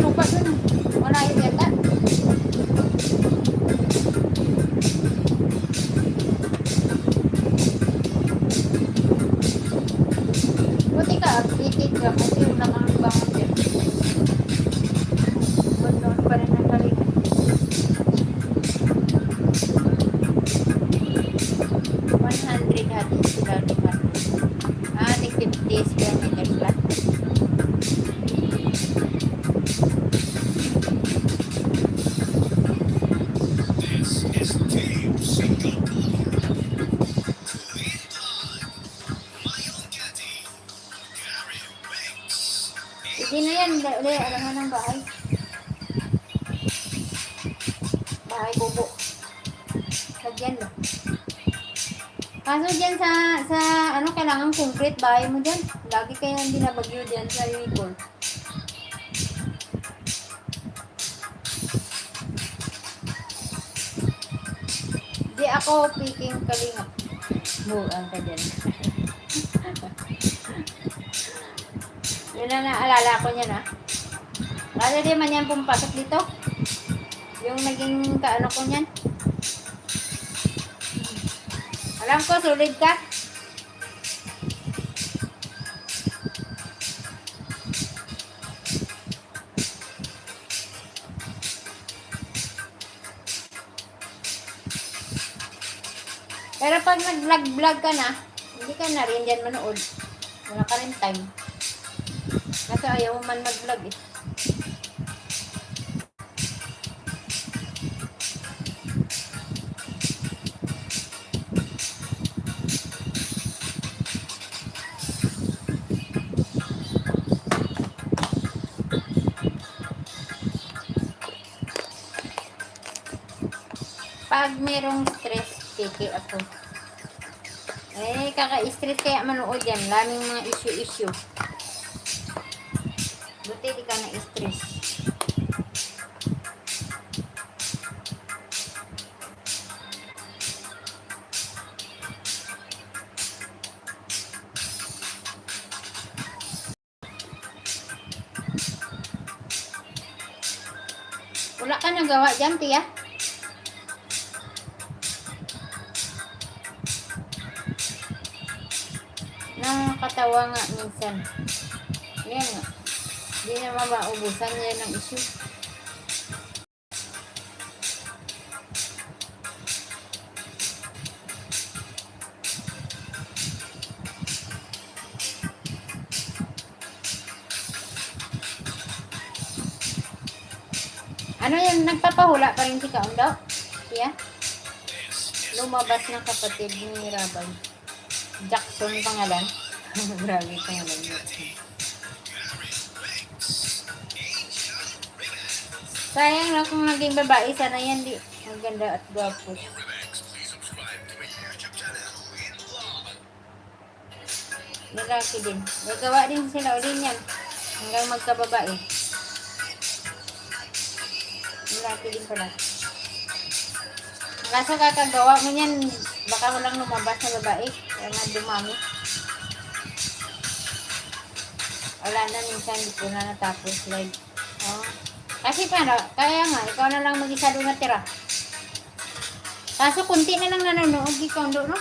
lupa dun. Wala yun yata. Buti ka, updated ka kasi wala kang bangon dyan. Doon pa rin ang balik. 100 hati sila naman. Ah, 50 square meters lang. Hindi na yan. Alam mo ng bahay. Bahay bubo. Lagyan mo. Kaso dyan sa ano, kailangan concrete bahay mo dyan. Lagi kaya hindi nabagyo dyan sa unicorn. Di ako picking kalingap. Buang ka dyan. Yun na naalala ko niya na. Lalo di man yan pumpasok dito. Yung naging kaano ko niyan. Alam ko, solid ka. Pero pag nag-vlog ka na, hindi ka na rin dyan manood. Wala ka rin time. Kasi ayaw man mag-vlog eh. Pag merong stress, piki ako. Eh, kaka-stress kaya manood yan. Laming mga issue-issue. Buti di ka na-stress. Wala ka nagawa dyan, tiya? Nakakatawa nga minsan. Yan nga. Hindi na maubusan yan ng issue. Ano yan? Nagpapahula pa rin si Kaon daw? Tiya? Lumabas ng kapatid ni Rabay. Jackson pangalan. Grabe pangalan niya. Sayang na kung naging babae, sana yan di. Ang ganda at gwapo. Lalaki din. Gagawa din sila ulit yan. Hanggang magkababae. Lalaki din pala. Kaso kakagawa mo yan, baka walang lumabas na babae. Kaya nga dumami. Wala na minsan, hindi ko na natapos live. Oh. Kasi paano, kaya nga, ikaw na lang mag-isa doon natira. Kaso kunti na lang nanonood, ikaw doon, no?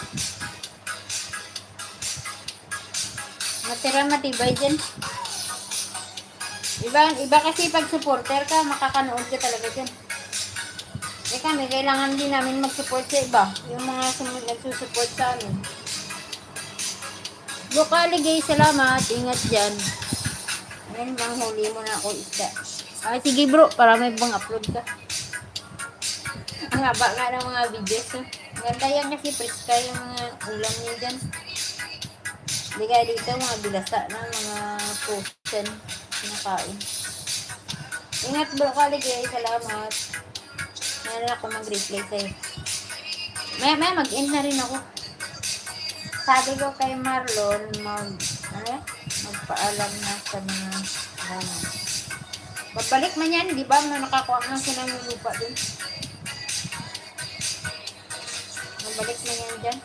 Natira matibay dyan. Iba kasi pag supporter ka, makakanood ka talaga dyan. Eh kami, kailangan din namin mag-support sa iba. Yung mga nagsusupport sa amin. Bukaligay, salamat. Ingat dyan. Ayun, bang huli mo na ako isda. Ay, sige bro, para may bang upload ka. Ang haba nga ng mga videos. Ganda yan kasi preska yung mga ulam niya dyan. Hindi kaya dito mga bilasa ng mga frozen kinakain. Ingat bro, kaligay, salamat. Meron ako mag-replay sa'yo. May mag-end na rin ako. Sabi ko kay Marlon, magpaalam na sa mga gano'n. Babalik man yan, di ba? Nakakuha nga sila ng lupa din. Babalik man yan dyan.